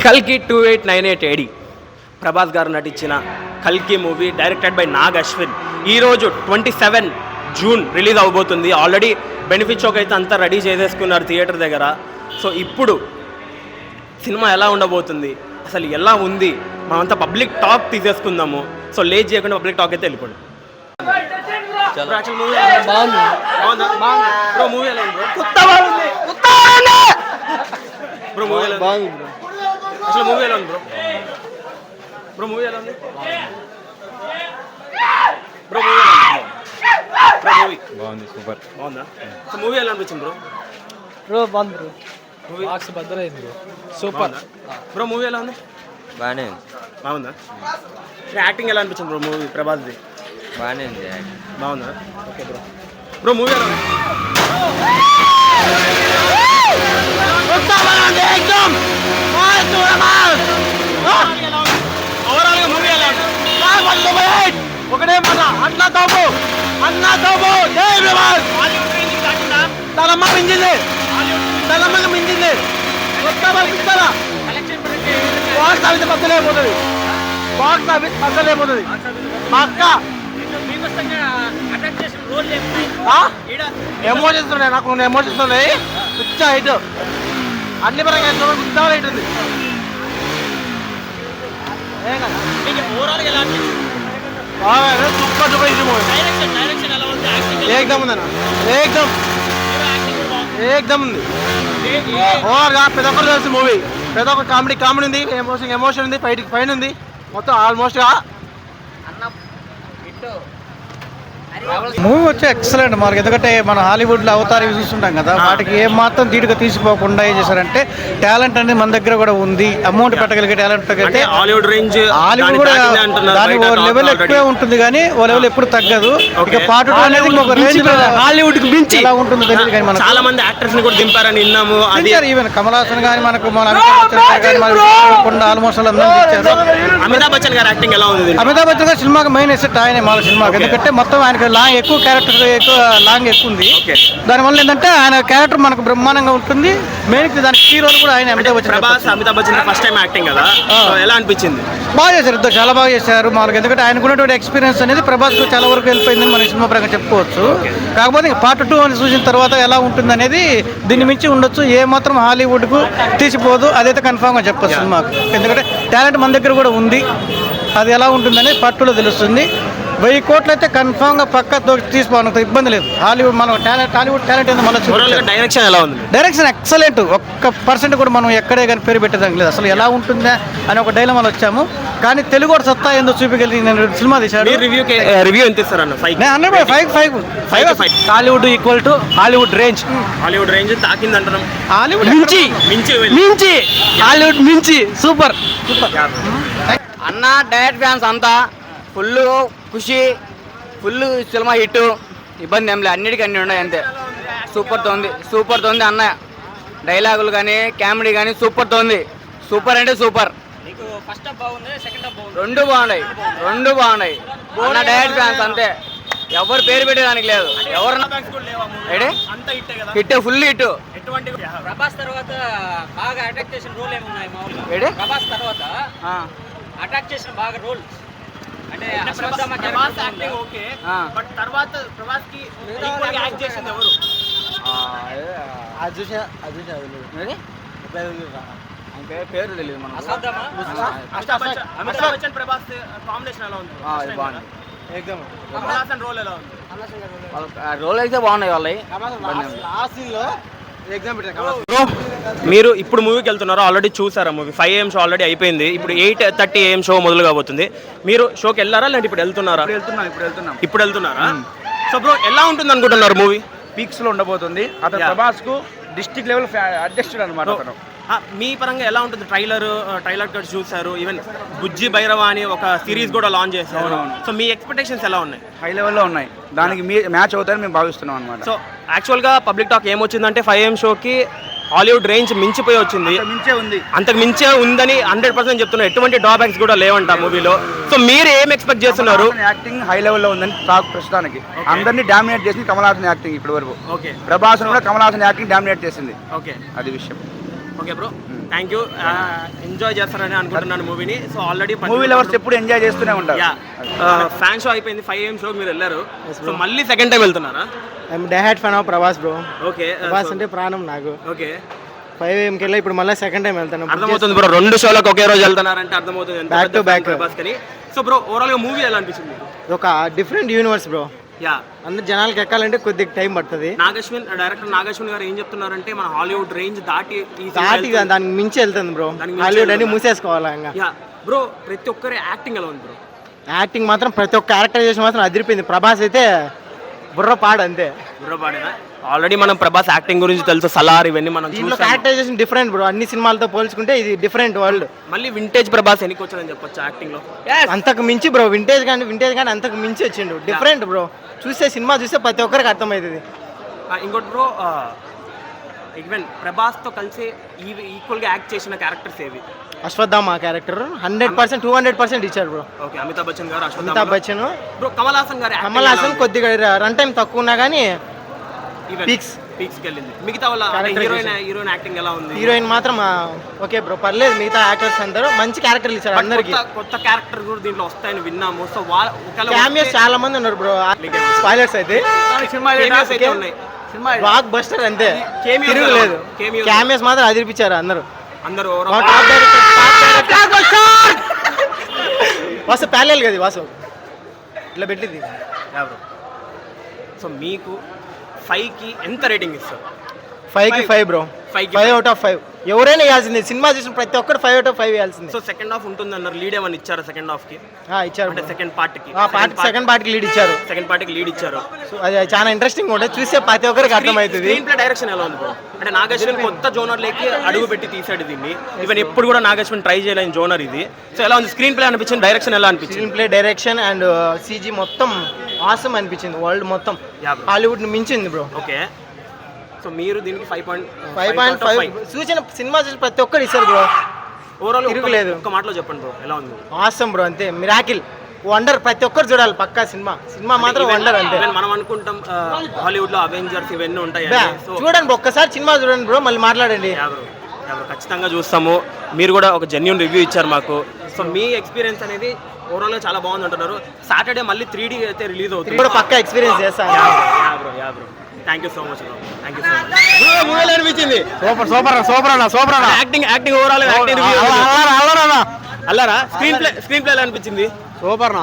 కల్కి 2898 AD ప్రభాస్ గారు నటించిన కల్కి movie directed by Nag Ashwin ఈరోజు 27 జూన్ రిలీజ్ అవబోతుంది. ఆల్రెడీ బెనిఫిట్ షోకి అయితే అంతా రెడీ చేసేసుకున్నారు థియేటర్ దగ్గర. సో ఇప్పుడు సినిమా ఎలా ఉండబోతుంది, అసలు ఎలా ఉంది, మనమంతా పబ్లిక్ టాక్ తీసేసుకుందాము. సో లేట్ చేయకుండా పబ్లిక్ టాక్ అయితే వెళ్ళిపోండి. అసలు మూవీ ఎలా ఉంది బ్రో? మూవీ ఎలా ఉంది బ్రో? మూవీ బాగుంది, సూపర్. బాగుందా? సో మూవీ ఎలా అనిపించింది బ్రో? బాగుంది బ్రో. మూవీ బాక్స్ బద్దలైంది బ్రో. Super bro. మూవీ ఎలా ఉంది? బాగానే ఉంది. బాగుందా? యాక్టింగ్ ఎలా అనిపించింది బ్రో మూవీ ప్రభాస్ది? బాగానే ఉంది. బాగుందా? Okay bro. బ్రో మూవీ ఎలా ఉంది? ఓవరాల్గా మూవీ ఎలా ఉంది? ఒకటే మాట, అన్నా తోపు జై ప్రభాస్. తలమ్మ మించింది, తలమ్మకి మించింది. బాక్స్ ఆఫీస్ బద్దలైపోతుంది, బాక్స్ ఆఫీస్ బద్దలైపోతుంది. మా అక్క ఎమోషన్స్ ఉన్నాయి, నాకు ఎమోషన్స్ ఉన్నాయి. పిచ్చ హైట్, అన్ని పరంగా పిచ్చ హైట్ ఉంది. సూపర్ సూపర్ ఇది మూవీ. ఏకదమ్ ఉందన్న, ఏకదమ్ ఉంది. ఓవర్గా ప్రతి ఒక్కరు తెలిసిన మూవీ. ప్రతి ఒక్క కామెడీ ఉంది, ఎమోషన్ ఉంది, ఫైట్ ఉంది. మొత్తం ఆల్మోస్ట్గా మూవీ వచ్చి ఎక్సలెంట్ మార్క్. ఎందుకంటే మన హాలీవుడ్లో అవతార్ చూస్తుంటాం కదా, వాటికి ఏ మాత్రం ధీటుగా తీసిపోకుండా ఏం చేశారంటే టాలెంట్ అనేది మన దగ్గర కూడా ఉంది. అమౌంట్ పెట్టగలిగే టాలెంట్ అయితే హాలీవుడ్ కూడా దాని ఓ లెవెల్ ఎక్కువే ఉంటుంది, కానీ ఓ లెవెల్ ఎప్పుడు తగ్గదు. ఇక పార్ట్ 2 అనేది ఒక రేంజ్ హాలీవుడ్ కి మించి ఎలా ఉంటుంది తెలియదు. కానీ మనం చాలా మంది యాక్టర్స్ ని కూడా దింపారని విన్నాము. ఈవెన్ కమల్ హాసన్ కానీ మనకు మన ఆల్మోస్ట్ అందరూ ఇచ్చారు. అమితాబ్ బచ్చన్ గారి యాక్టింగ్ ఎలా ఉంది? అమితాబ్ బచ్చన్ గారు సినిమాకి మెయిన్ ఎసెట్ ఆయనే మన సినిమాకి. ఎందుకంటే మొత్తం ఆయనకి ఎక్కువ క్యారెక్టర్ లాంగ్ ఎక్కువ ఉంది. దానివల్ల ఏంటంటే ఆయన క్యారెక్టర్ మనకు బ్రహ్మాండంగా ఉంటుంది. మెయిన్ దానికి హీరోలు కూడా ఆయన Amitabh Bachchan first time acting కదా, ఎలా అనిపించింది? బాగా చేశారు, ఇద్దరు చాలా బాగా చేశారు మాకు. ఎందుకంటే ఆయనకు ఉన్నటువంటి ఎక్స్పీరియన్స్ అనేది ప్రభాస్ చాలా వరకు వెళ్ళిపోయిందని మన సినిమా పరంగా చెప్పుకోవచ్చు. కాకపోతే పార్ట్ 2 అని చూసిన తర్వాత ఎలా ఉంటుంది అనేది దీన్ని మించి ఉండొచ్చు. ఏ మాత్రం హాలీవుడ్ కు తీసిపోదు, అదైతే కన్ఫామ్ గా చెప్పొచ్చు సినిమాకు. ఎందుకంటే టాలెంట్ మన దగ్గర కూడా ఉంది, అది ఎలా ఉంటుందని పార్ట్ 2లో తెలుస్తుంది. 1000 కోట్లు అయితే కన్ఫామ్ గా పక్క తీసుకోవడానికి ఇబ్బంది లేదు. హాలీవుడ్ మనం టాలీవుడ్ టాలెంట్ ఏందో మళ్ళీ. డైరెక్షన్ ఎలా ఉంది? Direction excellent. 1% కూడా మనం ఎక్కడే కానీ పేరు పెట్టేదానికి లేదు. అసలు ఎలా ఉంటుందా అని ఒక డైలమాలో వచ్చాము. కానీ తెలుగు కూడా సత్తా ఏందో చూపించగలిగి నేను సినిమా తీశాడు. రివ్యూ ఎంత ఇస్తారన్న? 5 Hollywood equal to Hollywood range. Hollywood range తాకింది అంటున్నాం. హాలీవుడ్ మించి హాలీవుడ్ మించి సూపర్. అన్న డైరెక్ట్ ఫ్యాన్స్ అంతా ఫుల్ ఖుషి, ఫుల్ సినిమా హిట్. ఇబ్బంది ఏం లేదు, అన్నిటికీ అన్నీ ఉన్నాయి అంతే. సూపర్ తోంది అన్న. డైలాగులు కానీ కామెడీ కానీ సూపర్ తోంది. సూపర్ అంటే సూపర్. రెండు బాగున్నాయి అన్న. డైరెక్ట్ ఫ్యాన్స్ అంతే, ఎవరు పేరు పెట్టేదానికి లేదు. ఎవరన్నా హిట్, ఫుల్ హిట్. ప్రభాస్ తర్వాత బాగా అటాక్ చేసిన రోల్ ఏమున్నాయి మామూలుగా? ప్రభాస్ తర్వాత అటాక్ చేసిన బాగా రోల్ అంటే ప్రభాస్ యాక్టింగ్ ఓకే, బట్ తర్వాత ప్రభాస్ కి ఈక్వల్ యాక్ట్ చేసింది ఎవరు? పేరు తెలియదు మనం. అమితాబ్ బచ్చన్ ప్రభాస్ కాంబినేషన్ ఎలా ఉంది? కమల్ హాసన్ రోల్ ఎలా ఉంది? రోల్ అయితే బాగున్నాయి వాళ్ళవి. బ్రో, మీరు ఇప్పుడు మూవీకి వెళ్తున్నారు, ఆల్రెడీ చూసారా మూవీ? 5 AM షో ఆల్రెడీ అయిపోయింది. ఇప్పుడు 8:30 AM షో మొదలు కాబోతుంది. మీరు షోకి వెళ్ళారా లేదంటే ఇప్పుడు వెళ్తున్నారా? ఇప్పుడు వెళ్తున్నారా? సో బ్రో, ఎలా ఉంటుంది అనుకుంటున్నారు మూవీ? పీక్స్ లో ఉండబోతుంది. అతను ప్రభాస్ కు డిస్ట్రిక్ట్ లెవెల్ అడ్జస్టెడ్ అనమాట. మీ పరంగా ఎలా ఉంటుంది? ట్రైలర్ కూడా చూసారు, ఈవెన్ బుజ్జి భైరవ అని ఒక సిరీస్ కూడా లాంచ్ చేశారు. సో మీ ఎక్స్పెక్టేషన్స్ ఎలా ఉన్నాయి? హై లెవెల్లో ఉన్నాయి, దానికి మ్యాచ్ అవుతారని మేము భావిస్తున్నాం అనమాట. సో యాక్చువల్గా పబ్లిక్ టాక్ ఏమొచ్చిందంటే 5 AM షోకి హాలీవుడ్ రేంజ్ మించిపోయి వచ్చింది, అంతకు మించే ఉందని 100% చెప్తున్నారు. ఎటువంటి డ్రాబ్యాక్స్ కూడా లేవంట మూవీలో. సో మీరు ఏం ఎక్స్పెక్ట్ చేస్తున్నారు? యాక్టింగ్ హై లెవెల్లో ఉందని టాక్ ప్రస్తుతానికి. అందరినీ డామినేట్ చేసింది కమల్ హాసన్ యాక్టింగ్ ఇప్పటి వరకు. ప్రభాస్ కూడా కమల్ హాసన్ యాక్టింగ్ డామినేట్ చేసింది. ఓకే, అది విషయం. Okay bro, thank you. Enjoy చేస్తారని అనుకుంటున్నాను మూవీని. సో ఆల్రెడీ మూవీ లవర్స్ ఎప్పుడు ఎంజాయ్ చేస్తూనే ఉంటారు. ఫ్యాన్ షో అయిపోయింది, 5 AM షోకి మీరు వెళ్ళారు. సో మళ్ళీ సెకండ్ టైం వెళ్తున్నారా? I'm diehard fan of Prabhas bro. Okay, Prabhas అంటే ప్రాణం నాకు. ఓకే, 5 AM కి వెళ్ళి ఇప్పుడు మళ్ళీ సెకండ్ టైం వెళ్తాను. అర్థమవుతుంది బ్రో, 2 షోలకు ఒకే రోజు వెళ్తున్నారంటే అర్థమవుతుంది ఎంత Back పెద్ద to back. fan ప్రభాస్ కని. సో బ్రో, ఓవరాల్ గా మూవీ ఎలా అనిపించింది మీకు? ఒక డిఫరెంట్ యూనివర్స్ బ్రో. యా, అందరు జనాలకి ఎక్కాలంటే కొద్దిగా టైం పడుతుంది. డైరెక్టర్ నాగశ్విన్ గారు ఏం చెప్తున్నారంటే మన హాలీవుడ్ రేంజ్ దాటి దానికి మించి వెళ్తుంది బ్రో. దానికి మించి హాలీవుడ్ అని వెళ్తుందా? మూసేసుకోవాలి ఇంకా. యా బ్రో, ప్రతి ఒక్కరి యాక్టింగ్ ఎలా ఉంది బ్రో? యాక్టింగ్ మాత్రం ప్రతి ఒక్క క్యారెక్టరైజేషన్ మాత్రం అదిరిపోయింది. ప్రభాస్ అయితే బుర్ర పాడు అంతే. బుర్రపాడేనా? ఆల్రెడీ మనం ప్రభాస్ యాక్టింగ్ గురించి తెలుసు, సలార్ ఇవన్నీ మనం దీంట్లో చూసాం. Characterisation different bro. అన్ని సినిమాలతో పోల్చుకుంటే ఇది డిఫరెంట్ వరల్డ్. మళ్ళీ వింటేజ్ ప్రభాస్ ఎన్నికి వచ్చాడని చెప్పొచ్చు యాక్టింగ్ లో. అంతకు మించి బ్రో, వింటేజ్ కానీ అంతకు మించి వచ్చిండు. Different bro. చూస్తే సినిమా చూస్తే ప్రతి ఒక్కరికి అర్థమవుతుంది. ఇంకోటి బ్రో, ఈవెన్ ప్రభాస్ తో కలిసి ఈక్వల్ గా యాక్ట్ చేసిన క్యారెక్టర్స్ ఏవి? అశ్వత్థామ క్యారెక్టర్ 100% 200% ఇచ్చారు బ్రో. ఓకే, అమితాబ్ బచ్చన్ గారు, అమితాబ్ బచ్చన్, బ్రో కమల్ హాసన్ గారు. కమల్ హాసన్ కొద్దిగా రన్ టైం తక్కువ ఉన్నా కానీ పీక్స్ కి వెళ్ళింది. మిగతా వాళ్ళ హీరోయిన్ యాక్టింగ్ ఎలా ఉంది? హీరోయిన్ మాత్రం ఓకే బ్రో, పర్లేదు. మిగతా యాక్టర్స్ అందరూ మంచి క్యారెక్టర్లు ఇచ్చారు అందరికి. కొత్త క్యారెక్టర్ కూడా దీంట్లో వస్తాయని విన్నాము. సో క్యామియోస్ చాలా మంది ఉన్నారు బ్రో. స్పాయిలర్స్ అయితే ఉన్నాయి. బ్లాక్ బస్టర్ అంతే, తిరుగులేదు. క్యామియోస్ మాత్రం అదిరిపించారు అందరూ. అందరూ వాసు ప్యాలెల్ కదా వాసు ఇట్లా పెట్టింది. సో మీకు 5కి ఎంత రేటింగ్ ఇస్తారు? 5కి 5 బ్రో. 5 out of 5 ఎవరైనా ఇవ్వాల్సింది. సినిమా చూసిన ప్రతి ఒక్కరు 5 out of 5 ఇవ్వాల్సింది. సో సెకండ్ హాఫ్ ఉంటుంది అన్నారు, లీడ్ ఏమని ఇచ్చారు సెకండ్ హాఫ్ కి? ఇచ్చారు అంటే సెకండ్ పార్ట్ కి సెకండ్ పార్ట్ కి లీడ్ ఇచ్చారు. సెకండ్ పార్ట్ కి లీడ్ ఇచ్చారు. సో అది చాలా ఇంట్రెస్టింగ్ ఉంటుంది. చూస్తే ప్రతి ఒక్కరికి అర్థమవుతుంది. స్క్రీన్ ప్లే డైరెక్షన్ ఎలా ఉంది బ్రో? అంటే నాగశ్విన్ కొత్త జోనర్ లేకి అడుగు పెట్టి తీసాడు దీన్ని. ఈవెన్ ఎప్పుడు కూడా నాగశ్విన్ ట్రై చేయలేని జోనర్ ఇది. సో ఎలా ఉంది? స్క్రీన్ ప్లే అనిపించింది, డైరెక్షన్ ఎలా అనిపించింది? Screen play, direction and CG మొత్తం ఆసమ్ అనిపించింది. వరల్డ్ మొత్తం హాలీవుడ్ ని మించింది బ్రో. ఓకే, సో మీరు దీనికి 5.5 సూచన. సినిమా చూసి ప్రతి ఒక్కరు ఇస్తారు బ్రో. ఓవరాల్ తిరుగులేదు. ఒక మాటలో చెప్పండి బ్రో, ఎలా ఉంది? ఆసమ్ బ్రో, అంతే. Miracle, wonder. ప్రతి ఒక్కరు చూడాలి పక్కా. సినిమా మాత్రం వండర్ అంతే. మనం అనుకుంటాం హాలీవుడ్ లో అవెంజర్స్ ఇవన్నీ ఉంటాయి. సో చూడండి బ్రో, ఒక్కసారి సినిమా చూడండి బ్రో, మళ్ళీ మాట్లాడండి. ఖచ్చితంగా చూస్తాము. మీరు కూడా ఒక జెన్యూన్ రివ్యూ ఇచ్చారు మాకు. సో మీ ఎక్స్పీరియన్స్ అనేది ఓవరాల్ గా చాలా బాగుంది అంటున్నారు. సాటర్డే మళ్ళీ 3D అయితే రిలీజ్ అవుతుంది. కూడా పక్కా ఎక్స్పీరియన్స్ చేస్తాను. Thank you so much. Thank you so much. Movie అనిపించింది సూపర్ అన్న. యాక్టింగ్ ఓవరాల్ యాక్టింగ్ రివ్యూ అల్లారా? స్క్రీన్ ప్లే ఎలా అనిపించింది? సూపర్.